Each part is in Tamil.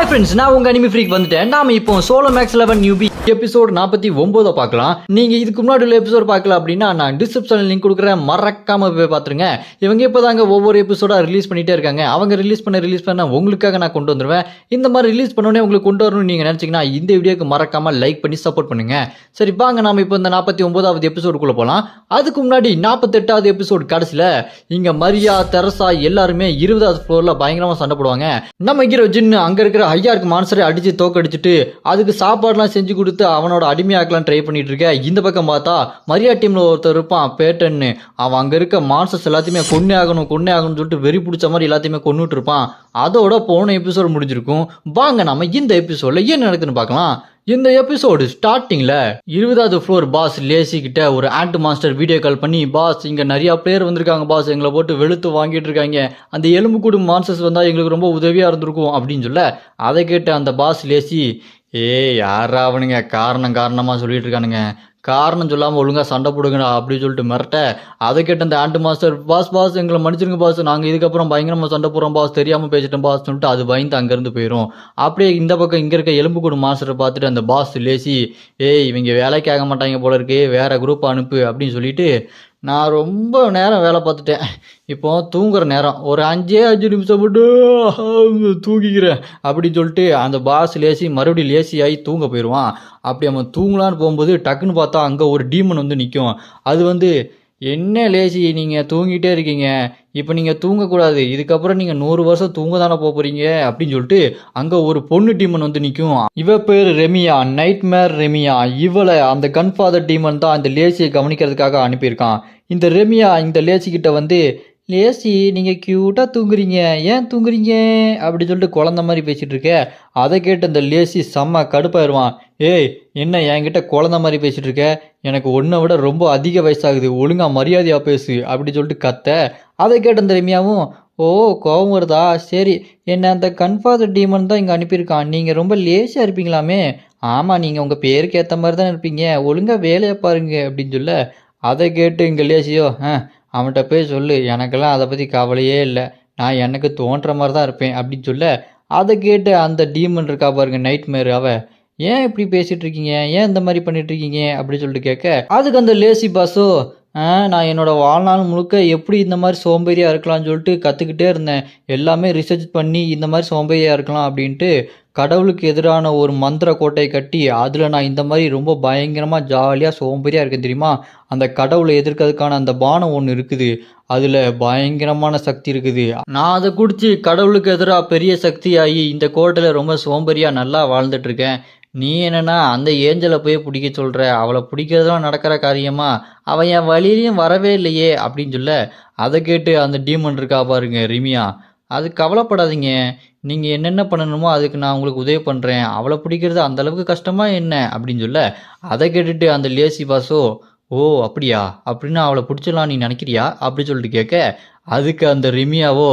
ஹாய் ஃப்ரெண்ட்ஸ், நான் உங்க அனிமி ஃப்ரீக் வந்துட்டேன். நாம இப்போ சோலோ மேக்ஸ் 11 நியூபி எபிசோட் 49 பார்க்கலாம். நீங்க இதுக்கு முன்னாடி உள்ள எபிசோட் பார்க்கல அப்படின்னா நான் டிஸ்கிரிப்ஷன்ல லிங்க் கொடுக்குறேன், மறக்காம போய் பார்த்துருங்க. இவங்க இப்போதாங்க ஒவ்வொரு எபிசோடா ரிலீஸ் பண்ணிட்டே இருக்காங்க. அவங்க ரிலீஸ் பண்ண உங்களுக்காக நான் கொண்டு வந்துருவேன். இந்த மாதிரி ரிலீஸ் பண்ணோடனே உங்களுக்கு கொண்டு வரணும்னு நீங்க நினைச்சீங்கன்னா இந்த வீடியோக்கு மறக்காம லைக் பண்ணி சப்போர்ட் பண்ணுங்க. சரி வாங்க, நாம இப்போ இந்த 49வது எபிசோடுக்குள்ள போலாம். அதுக்கு முன்னாடி 48வது எபிசோட் கடைசியில இங்க மரியா, தெரசா எல்லாருமே 20வது ஃப்ளோர்ல பயங்கரமா சண்டை போடுவாங்க. நம்ம ஹீரோ ஜின்னு அங்க இருக்கிற ஐயாருக்கு மான்சரை அடிச்சு தோக்கடிச்சிட்டு அதுக்கு சாப்பாடுலாம் செஞ்சு கொடுத்து அவனோட அடிமையாக்கலாம் ட்ரை பண்ணிட்டு இருக்க. இந்த பக்கம் பார்த்தா மரியா டீம்ல ஒருத்தர் இருப்பான் பேட்டன்னு. அவன் அங்க இருக்க மான்சர்ஸ் எல்லாத்தையுமே கொன்னே ஆகணும்னு சொல்லிட்டு வெறி பிடிச்ச மாதிரி எல்லாத்தையுமே கொன்னுட்டு இருப்பான். அதோட போன எபிசோடு முடிஞ்சிருக்கும். வாங்க நம்ம இந்த எபிசோட்ல என்ன நடக்குதுன்னு பார்க்கலாம். இந்த எபிசோடு ஸ்டார்டிங்ல 20வது ஃப்ளோர் பாஸ் லேசி கிட்ட ஒரு ஆண்ட் மாஸ்டர் வீடியோ கால் பண்ணி, பாஸ் இங்க நிறைய பிளேயர் வந்திருக்காங்க பாஸ், எங்களை போட்டு வெளுத்து வாங்கிட்டு இருக்காங்க, அந்த எலும்பு கூடு மான்சர்ஸ் வந்தா எங்களுக்கு ரொம்ப உதவியா இருந்திருக்கும் அப்படின்னு சொல்ல, அதை கேட்டு அந்த பாஸ் லேசி, யாரா அவனுங்க காரணமா சொல்லிட்டு இருக்கானுங்க, காரணம் சொல்லாமல் ஒழுங்காக சண்டை போடுங்கடா அப்படின்னு சொல்லிட்டு மிரட்ட, அதை கேட்ட அந்த ஆண்டு மாஸ்டர், பாஸ் எங்களை மன்னிச்சிருங்க பாஸ், நாங்கள் இதுக்கப்புறம் பயங்கரமாக சண்டை போடுறோம் பாஸ், தெரியாமல் பேசிட்டோம் பாஸ் சொல்லிட்டு அது பயந்து அங்கேருந்து போயிடும். அப்படியே இந்த பக்கம் இங்கே இருக்க எலும்பு கூடு மாஸ்டரை பார்த்துட்டு அந்த பாஸ் லேசி, இவங்க வேலைக்கு ஆக மாட்டாங்க போல இருக்கு, வேற குரூப் அனுப்பு அப்படின்னு சொல்லிட்டு, நான் ரொம்ப நேரம் வேலை பார்த்துட்டேன், இப்போ தூங்குற நேரம், ஒரு 5 நிமிஷம் மட்டும் தூங்கிக்கிறேன் அப்படின்னு சொல்லிட்டு அந்த பாஸ் லேசி மறுபடியும் லேசி ஆகி தூங்க போயிடுவான். அப்படி அவன் தூங்கலான்னு போகும்போது டக்குன்னு பார்த்தா அங்கே ஒரு டீமன் வந்து நிற்கும். அது வந்து, என்ன லேசி நீங்கள் தூங்கிட்டே இருக்கீங்க, இப்போ நீங்கள் தூங்கக்கூடாது, இதுக்கப்புறம் நீங்கள் 100 வருஷம் தூங்க தானே போகிறீங்க அப்படின்னு சொல்லிட்டு அங்கே ஒரு பொண்ணு டீமன் வந்து நிற்கும். இவ பேர் ரெமியா, நைட்மேர் ரெமியா. இவளை அந்த கன்ஃபாதர் டீமன் தான் இந்த லேசியை கவனிக்கிறதுக்காக அனுப்பியிருக்கான். இந்த ரெமியா இந்த லேசி கிட்ட வந்து, லேசி நீங்கள் க்யூட்டாக தூங்குறீங்க, ஏன் தூங்குறீங்க அப்படி சொல்லிட்டு குழந்த மாதிரி பேசிகிட்டு இருக்க. அதை கேட்டு அந்த லேசி செம்ம கடுப்பாயிருவான். என்ன என்கிட்ட குழந்த மாதிரி பேசிகிட்டு இருக்க, எனக்கு ஒன்றை விட ரொம்ப அதிக வயசாகுது, ஒழுங்காக மரியாதையாக பேசு அப்படி சொல்லிட்டு கத்த. அதை கேட்ட அந்த ரெமியாவும், கோபம் வருதா, சரி என்னை அந்த கன்ஃபாதர் டீமன் தான் இங்கே அனுப்பியிருக்கான், நீங்கள் ரொம்ப லேசியாக இருப்பீங்களாமே, ஆமாம் நீங்கள் உங்கள் பேருக்கு ஏற்ற மாதிரி தான் இருப்பீங்க, ஒழுங்காக வேலையை பாருங்க அப்படின்னு சொல்ல. அதை கேட்டு இங்கே லேசியோ, அவன்கிட்ட போய் சொல்லு, எனக்கெல்லாம் அதை பற்றி கவலையே இல்லை, நான் எனக்கு தோன்ற மாதிரி தான் இருப்பேன் அப்படின்னு சொல்ல. அதை கேட்டு அந்த டீமன் இருக்கா பாருங்க நைட்மேர், அவ, ஏன் இப்படி பேசிகிட்டு இருக்கீங்க, ஏன் இந்த மாதிரி பண்ணிட்டு இருக்கீங்க அப்படின்னு சொல்லிட்டு கேட்க, அதுக்கு அந்த லேசி பாஸோ, நான் என்னோட வாழ்நாள் முழுக்க எப்படி இந்த மாதிரி சோம்பேறியாக இருக்கலாம்னு சொல்லிட்டு கற்றுக்கிட்டே இருந்தேன், எல்லாமே ரிசர்ச் பண்ணி இந்த மாதிரி சோம்பேறியாக இருக்கலாம் அப்படின்ட்டு கடவுளுக்கு எதிரான ஒரு மந்திர கோட்டையை கட்டி அதில் நான் இந்த மாதிரி ரொம்ப பயங்கரமாக ஜாலியாக சோம்பேறியாக இருக்கேன் தெரியுமா, அந்த கடவுளை எதிர்க்கிறதுக்கான அந்த பானம் ஒன்று இருக்குது, அதில் பயங்கரமான சக்தி இருக்குது, நான் அதை குடித்து கடவுளுக்கு எதிராக பெரிய சக்தி ஆகி இந்த கோட்டையில் ரொம்ப சோம்பேறியாக நல்லா வாழ்ந்துட்டுருக்கேன், நீ என்னன்னா அந்த ஏஞ்சலை போய் பிடிக்க சொல்கிற, அவளை பிடிக்கிறதுலாம் நடக்கிற காரியமா, அவன் என் வழியிலையும் வரவே இல்லையே அப்படின்னு சொல்ல. அதை கேட்டு அந்த டீமன் இருக்கா பாருங்க ரிமியா, அது கவலைப்படாதீங்க, நீங்கள் என்னென்ன பண்ணணுமோ அதுக்கு நான் உங்களுக்கு உதவி பண்ணுறேன், அவளை பிடிக்கிறது அந்தளவுக்கு கஷ்டமாக என்ன அப்படின்னு சொல்ல. அதை கேட்டுட்டு அந்த லேசி பாஸோ, அப்படியா, அப்படின்னா அவளை பிடிச்சிடலாம் நீ நினைக்கிறியா அப்படி சொல்லிட்டு கேட்க, அதுக்கு அந்த ரிமியாவோ,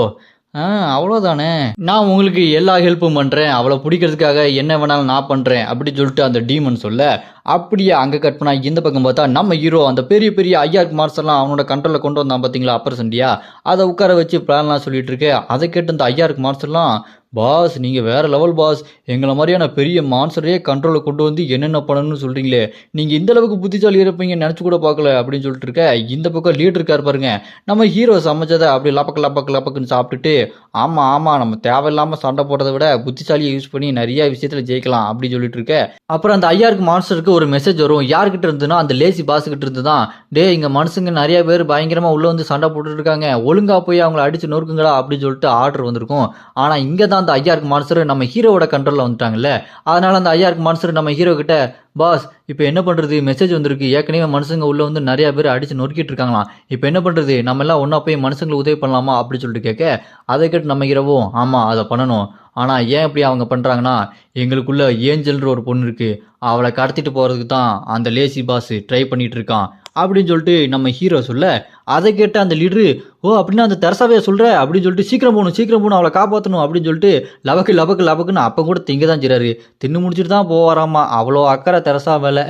அவ்வளோதானே, நான் உங்களுக்கு எல்லா ஹெல்ப்பும் பண்ணுறேன், அவளை பிடிக்கிறதுக்காக என்ன வேணாலும் நான் பண்ணுறேன் அப்படின்னு சொல்லிட்டு அந்த டீமன் சொல்ல. அப்படியே அங்கே கட் பண்ணா இந்த பக்கம் பார்த்தா நம்ம ஹீரோ அந்த பெரிய பெரிய ஐயாருக்கு மார்க்ஸ்லாம் அவனோட கண்ட்ரோலில் கொண்டு வந்தான் பார்த்தீங்களா அப்பர் சண்டியா, அதை உட்கார வச்சு பிளான்லாம் சொல்லிட்டு இருக்கு. அதை கேட்டு அந்த ஐயாருக்கு மார்க்ஸ்லாம், பாஸ் நீங்கள் வேறு லெவல் பாஸ், எங்களை மாதிரியான பெரிய மான்சரையே கண்ட்ரோலில் கொண்டு வந்து என்னென்ன பண்ணணும்னு சொல்கிறீங்களே, நீங்கள் இந்த அளவுக்கு புத்திசாலி இருப்பீங்க நினச்சி கூட பார்க்கல அப்படின்னு சொல்லிட்டு இருக்க. இந்த பக்கம் லீடர் இருக்கார் பாருங்க, நம்ம ஹீரோ சமைச்சதை அப்படி லப்பக்குன்னு சாப்பிட்டுட்டு, ஆமாம் நம்ம தேவையில்லாமல் சண்டை போடுறதை விட புத்திசாலியை யூஸ் பண்ணி நிறைய விஷயத்தில் ஜெயிக்கலாம் அப்படின்னு சொல்லிட்டு இருக்க. அப்புறம் அந்த ஐயாருக்கு மான்ஸ்டருக்கு ஒரு மெசேஜ் வரும், யார்கிட்ட இருந்துன்னா அந்த லேசி பாஸ் கிட்ட இருந்து தான், இங்கே மனுஷங்க நிறைய பேர் பயங்கரமாக உள்ளே வந்து சண்டை போட்டுட்டு இருக்காங்க, ஒழுங்காக போய் அவங்கள அடிச்சு நொறுக்குங்களா அப்படின்னு சொல்லிட்டு ஆர்டர் வந்திருக்கும். ஆனால் இங்கே தான் அந்த ஐயாருக்கு மான்ஸ்டர் நம்ம ஹீரோவோட கண்ட்ரோலில் வந்துட்டாங்கல்ல, அதனால அந்த ஐயாருக்கு மான்ஸ்டர் நம்ம ஹீரோ கிட்ட, பாஸ் இப்போ என்ன பண்ணுறது, மெசேஜ் வந்திருக்கு, ஏற்கனவே மனுஷங்க உள்ளே வந்து நிறைய பேர் அடித்து நொறுக்கிட்டு இருக்காங்களாம், இப்போ என்ன பண்ணுறது, நம்ம எல்லாம் ஒன்றா போய் மனுஷங்களுக்கு உதவி பண்ணலாமா அப்படின்னு சொல்லிட்டு கேட்க. அதை கேட்டு நம்ம ஹீரோவும், ஆமாம் அதை பண்ணணும், ஆனால் ஏன் இப்படி அவங்க பண்ணுறாங்கன்னா, எங்களுக்குள்ள ஏஞ்சல்ன்ற ஒரு பொண்ணு இருக்குது, அவளை கடத்திட்டு போகிறதுக்கு தான் அந்த லேசி பாஸ் ட்ரை பண்ணிகிட்டு இருக்கான் அப்படின்னு சொல்லிட்டு நம்ம ஹீரோ சொல்ல. அதை கேட்ட அந்த லீடரு, ஓ அப்படின்னா அந்த தெரசாவையா சொல்ற அப்படின்னு சொல்லிட்டு சீக்கிரம் போகணும் அவளை காப்பாற்றணும் அப்படின்னு சொல்லிட்டு லபக்குன்னு அப்போ கூட திங்க தான் செய்றாரு. தின்னு முடிச்சுட்டு தான் போவாராமா. அவ்வளோ அக்கறை தெரசா மேலே.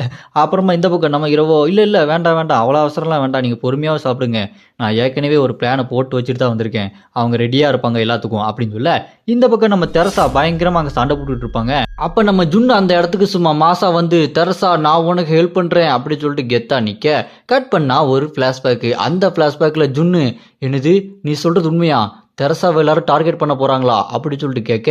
அப்புறமா இந்த பக்கம் நம்ம இரவோ, இல்லை வேண்டாம் அவ்வளோ அவசரம்லாம் வேண்டாம், நீங்கள் பொறுமையாக சாப்பிடுங்க, நான் ஏற்கனவே ஒரு பிளானை போட்டு வச்சுட்டு தான் வந்திருக்கேன், அவங்க ரெடியாக இருப்பாங்க எல்லாத்துக்கும் அப்படின்னு சொல்ல, இந்த பக்கம் நம்ம தெரசா பயங்கரமாக அங்கே சண்டை போட்டுட்டு இருப்பாங்க. அப்போ நம்ம ஜுன்னு அந்த இடத்துக்கு சும்மா மாசா வந்து, தெரசா நான் உனக்கு ஹெல்ப் பண்ணுறேன் அப்படின்னு சொல்லிட்டு கெத்தா நிற்க, கட் பண்ணா ஒரு ஃப்ளாஷ்பேக்கு. அந்த ஃப்ளாஷ்பேக்கில் ஜுன்னு, என்னது நீ சொல்கிறது உண்மையா, தெரசாவை எல்லாரும் டார்கெட் பண்ண போகிறாங்களா அப்படி சொல்லிட்டு கேட்க,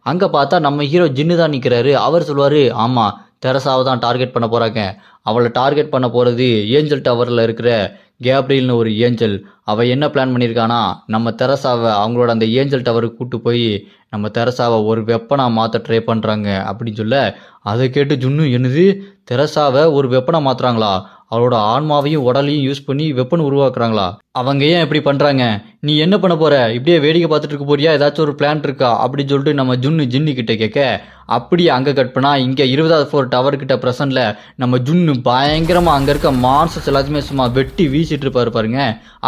அங்கே பார்த்தா நம்ம ஹீரோ ஜின்னு தான் நிற்கிறாரு. அவர் சொல்லுவார், ஆமாம் தெரசாவை தான் டார்கெட் பண்ண போகிறாங்க, அவளை டார்கெட் பண்ண போகிறது ஏஞ்சல் டவரில் இருக்கிற கேப்ரியல்னு ஒரு ஏஞ்சல். அவள் என்ன பிளான் பண்ணியிருக்கானா, நம்ம தெரசாவை அவங்களோட அந்த ஏஞ்சல் டவருக்கு கூப்பிட்டு போய் நம்ம தெரசாவை ஒரு வெப்பனாக மாற்ற ட்ரை பண்ணுறாங்க அப்படின்னு சொல்ல, அதை கேட்டு ஜுன்னு, என்னது தெரசாவை ஒரு வெப்பனாக மாற்றுறாங்களா, அவளோட ஆன்மாவையும் உடலையும் யூஸ் பண்ணி வெப்பன் உருவாக்குறாங்களா, அவங்க ஏன் இப்படி பண்ணுறாங்க, நீ என்ன பண்ண போகிற, இப்படியே வேடிக்கை பார்த்துட்டு இருக்க போறியா, ஏதாச்சும் ஒரு பிளான் இருக்கா அப்படின்னு சொல்லிட்டு நம்ம ஜின்னு கிட்ட கேட்க, அப்படியே அங்கே கட் பண்ணா இங்கே 20வது ஃப்ளோர் டவர் கிட்ட ப்ரெசன்ட்ல நம்ம ஜுன்னு பயங்கரமாக அங்கே இருக்க மான்சஸ் எல்லாத்தையுமே சும்மா வெட்டி வீசிட்டு இருப்பாரு பாருங்க.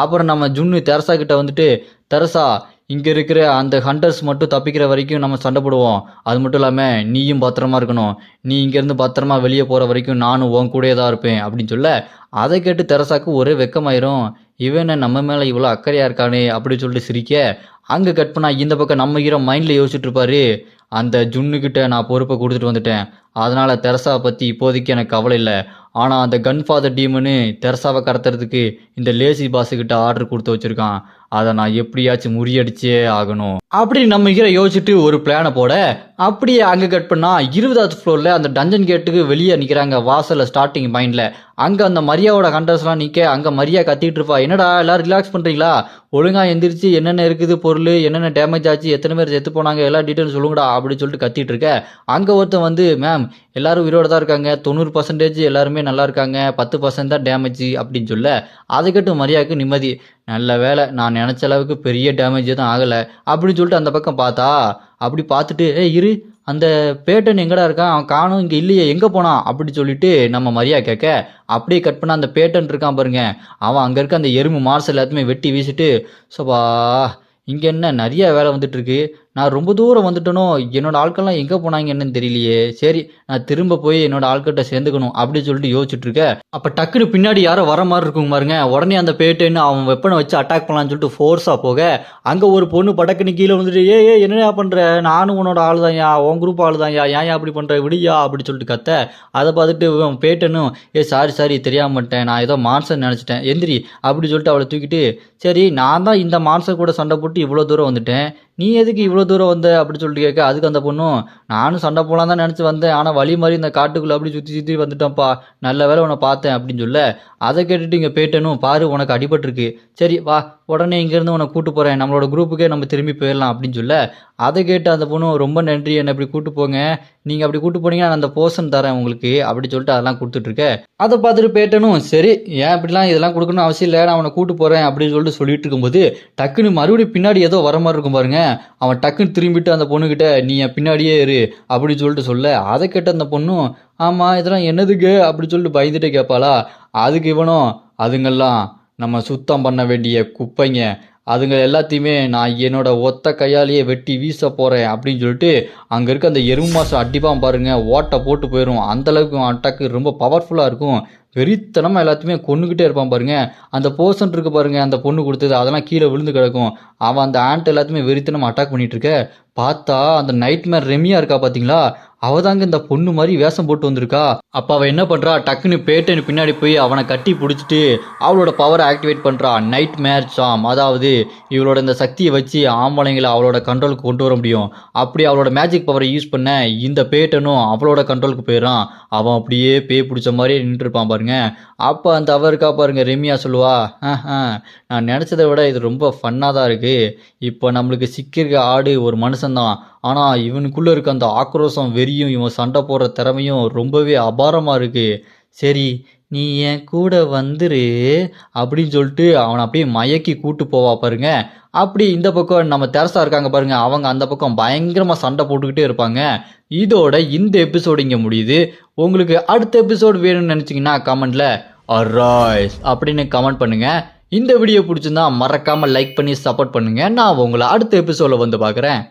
அப்புறம் நம்ம ஜுன்னு தெரசா கிட்ட வந்துட்டு, தெரசா இங்கே இருக்கிற அந்த ஹண்டர்ஸ் மட்டும் தப்பிக்கிற வரைக்கும் நம்ம சண்டை போடுவோம், அது மட்டும் இல்லாமல் நீயும் பத்திரமா இருக்கணும், நீ இங்கேருந்து பத்திரமா வெளியே போகிற வரைக்கும் நானும் உன் கூடயே தான் இருப்பேன் அப்படின்னு சொல்ல, அதை கேட்டு தெரசாக்கு ஒரே வெக்கமாயிரும். இவன் நம்ம மேலே இவ்வளோ அக்கறையாக இருக்கானே அப்படின்னு சொல்லிட்டு சிரிக்க, அங்கே கட் பண்ணா இந்த பக்கம் நம்ம ஹீரோ மைண்டில் யோசிச்சுட்டு இருப்பாரு, அந்த ஜுன்னுக்கிட்ட நான் பொறுப்பை கொடுத்துட்டு வந்துட்டேன், அதனால் தெரசாவை பற்றி இப்போதைக்கு எனக்கு கவலை இல்லை, ஆனால் அந்த கன்ஃபாதர் டீமனு தெரசாவை கடத்துறதுக்கு இந்த லேசி பாஸுக்கிட்ட ஆர்டர் கொடுத்து வச்சுருக்கான், அதை நான் எப்படியாச்சும் முறியடிச்சே ஆகணும் அப்படி நம்ம ஹீரோ யோசிச்சுட்டு ஒரு பிளானை போட, அப்படியே அங்கே கட் பண்ணால் 20வது ஃப்ளோரில் அந்த டஞ்சன் கேட்டுக்கு வெளியே நிற்கிறாங்க வாசலில் ஸ்டார்டிங் பாயிண்டில். அங்கே அந்த மரியாவோட ஹண்டர்ஸ்லாம் நிற்க, அங்கே மரியா கத்திட்டு இருப்பா, என்னடா எல்லோரும் ரிலாக்ஸ் பண்ணுறீங்களா, ஒழுங்காக எந்திரிச்சு என்னென்ன இருக்குது பொருள், என்னென்ன டேமேஜ் ஆச்சு, எத்தனை பேர் செத்து போனாங்க, எல்லா டீட்டெயில்ஸ் சொல்லுங்கடா அப்படின்னு சொல்லிட்டு கத்திட்டு இருக்க, அங்கே ஒருத்தன் வந்து, மேம் எல்லாரும் உயிரோடு தான் இருக்காங்க, 90% எல்லாருமே நல்லா இருக்காங்க, 10% தான் டேமேஜ் அப்படின்னு சொல்ல, அதை கேட்டு மரியாவுக்கு நிம்மதி, நல்ல வேலை நான் நினச்ச அளவுக்கு பெரிய டேமேஜ் எதுவும் ஆகலை அப்படின்னு சொல்லிட்டு அந்த பக்கம் பார்த்தா, அப்படி பார்த்துட்டு, இரு அந்த பேட்டன் எங்கடா இருக்கான், அவன் காணும், இங்கே இல்லையே எங்கே போனான் அப்படி சொல்லிட்டு நம்ம மரியா கேட்க, அப்படியே கட் பண்ண அந்த பேட்டன் இருக்கான் பாருங்க, அவன் அங்கே இருக்க அந்த எறும்பு மார்ஸ் எல்லாத்தையுமே வெட்டி வீசிட்டு, சோபா இங்கே என்ன நிறைய வேலை வந்துட்டு இருக்கு, நான் ரொம்ப தூரம் வந்துட்டனோ, என்னோட ஆட்கள்லாம் எங்கே போனாங்க என்னன்னு தெரியலையே, சரி நான் திரும்ப போய் என்னோட ஆட்கிட்ட சேர்ந்துக்கணும் அப்படின்னு சொல்லிட்டு யோசிச்சுட்டு இருக்க, அப்போ டக்குன்னு பின்னாடி யாரோ வர மாதிரி இருக்கும் பாருங்க, உடனே அந்த பேட்டுன்னு அவன் வெப்பனை வச்சு அட்டாக் பண்ணலான்னு சொல்லிட்டு ஃபோர்ஸாக போக, அங்கே ஒரு பொண்ணு படக்குன்னு கீழே வந்துட்டு, என்னையா பண்ணுற, நானும் உன்னோட ஆள் தான்யா, உன் குரூப் ஆள் தான்யா, ஏன் அப்படி பண்ணுற விடியா அப்படி சொல்லிட்டு கத்த, அதை பார்த்துட்டு பேட்டனும், சாரி தெரியாமட்டேன், நான் ஏதோ மான்சர் நினச்சிட்டேன், எந்திரி அப்படி சொல்லிட்டு அவளை தூக்கிட்டு, சரி நான் தான் இந்த மான்சர் கூட சண்டை போட்டு இவ்வளோ தூரம் வந்துட்டேன், நீ எதுக்கு இவ்வளோ தூரம் வந்த அப்படி சொல்லிட்டு கேட்க, அதுக்கு அந்த பொண்ணும், நானும் சண்டை போலாம் தான் நினச்சி வந்தேன், ஆனால் வழி மாதிரி இந்த காட்டுக்குள்ளே அப்படி சுற்றி வந்துட்டேன்ப்பா, நல்ல வேலை உன்னை பார்த்தேன் அப்படின்னு சொல்ல, அதை கேட்டுட்டு இங்கே போயிட்டனும், பாரு உனக்கு அடிபட்டிருக்கு, சரி வா உடனே இங்கேருந்து உன்னை கூட்டு போகிறேன், நம்மளோட குரூப்புக்கே நம்ம திரும்பி போயிடலாம் அப்படின்னு சொல்ல, அதை கேட்டு அந்த பொண்ணும், ரொம்ப நன்றி என்னை இப்படி கூட்டு போங்க, நீங்கள் அப்படி கூட்டு போனீங்கன்னா நான் அந்த போர்ஷன் தரேன் உங்களுக்கு அப்படி சொல்லிட்டு அதெல்லாம் கொடுத்துட்ருக்க, அதை பார்த்துட்டு பேட்டனும், சரி ஏன் இப்படிலாம் இதெல்லாம் கொடுக்கணும் அவசியம் இல்லை, நான் அவனை கூட்டு போகிறேன் அப்படின்னு சொல்லிட்டு இருக்கும்போது, டக்குன்னு மறுபடியும் பின்னாடி ஏதோ வர மாதிரி இருக்கும் பாருங்க, அவன் டக்குன்னு திரும்பிட்டு அந்த பொண்ணுக்கிட்ட, நீ என் பின்னாடியே இரு அப்படின்னு சொல்லிட்டு சொல்ல, அதை கேட்ட அந்த பொண்ணும், ஆமாம் இதெல்லாம் என்னதுக்கு அப்படி சொல்லிட்டு பயந்துட்டே கேட்பாளா, அதுக்கு இவனும், அதுங்கெல்லாம் நம்ம சுத்தம் பண்ண வேண்டிய குப்பைங்க, அதுங்க எல்லாத்தையுமே நான் என்னோட ஒத்த கையாலேயே வெட்டி வீச போகிறேன் அப்படின்னு சொல்லிட்டு, அங்கே இருக்க அந்த எறும்பு மாசம் அடிப்பான் பாருங்க, ஓட்டை போட்டு போயிடும், அந்தளவுக்கு அட்டாக்கு ரொம்ப பவர்ஃபுல்லாக இருக்கும், வெறித்தனமாக எல்லாத்தையுமே கொண்டுக்கிட்டே இருப்பான் பாருங்க, அந்த போர்ஷன் இருக்கு பாருங்க அந்த பொண்ணு கொடுத்தது, அதெல்லாம் கீழே விழுந்து கிடக்கும், அவன் அந்த ஆண்ட் எல்லாத்தையுமே வெறித்தனமாக அட்டாக் பண்ணிட்டு இருக்க, பார்த்தா அந்த நைட் மேர் ரெமியா இருக்கா பார்த்தீங்களா, அவதாங்க இந்த பொண்ணு மாதிரி வேஷம் போட்டு வந்திருக்கா. அப்போ அவள் என்ன பண்ணுறா, டக்குன்னு பேட்டன் பின்னாடி போய் அவனை கட்டி பிடிச்சிட்டு அவளோட பவரை ஆக்டிவேட் பண்ணுறா, நைட் மேர் சாம், அதாவது இவளோட இந்த சக்தியை வச்சு ஆம்பளைங்களை அவளோட கண்ட்ரோலுக்கு கொண்டு வர முடியும், அப்படி அவளோட மேஜிக் பவரை யூஸ் பண்ண இந்த பேட்டனும் அவளோட கண்ட்ரோலுக்கு போயிடறான், அவன் அப்படியே பேய் பிடிச்ச மாதிரியே நின்றுருப்பான் பாருங்க. அப்போ அந்த அவ இருக்கா பாருங்க ரெமியா சொல்லுவா, நான் நினச்சதை விட இது ரொம்ப ஃபன்னாக தான் இருக்குது, இப்போ நம்மளுக்கு சிக்கிருக்க ஆடு ஒரு மனுஷன்தான், ஆனால் இவனுக்குள்ளே இருக்க அந்த ஆக்ரோஷம் வெறியும் இவன் சண்டை போடுற திறமையும் ரொம்பவே அபாரமாக இருக்குது, சரி நீ என் கூட வந்துரு அப்படின்னு சொல்லிட்டு அவனை அப்படியே மயக்கி கூட்டு போவா பாருங்க. அப்படி இந்த பக்கம் நம்ம தெரசா இருக்காங்க பாருங்க, அவங்க அந்த பக்கம் பயங்கரமாக சண்டை போட்டுக்கிட்டே இருப்பாங்க. இதோட இந்த எபிசோடு இங்கே முடியுது. உங்களுக்கு அடுத்த எபிசோடு வேணும்னு நினச்சிங்கன்னா கமெண்டில் அராய்ஸ் அப்படின்னு கமெண்ட் பண்ணுங்கள். இந்த வீடியோ பிடிச்சிருந்தா மறக்காம லைக் பண்ணி சப்போர்ட் பண்ணுங்க. நான் உங்களை அடுத்த எபிசோட்ல வந்து பார்க்குறேன்.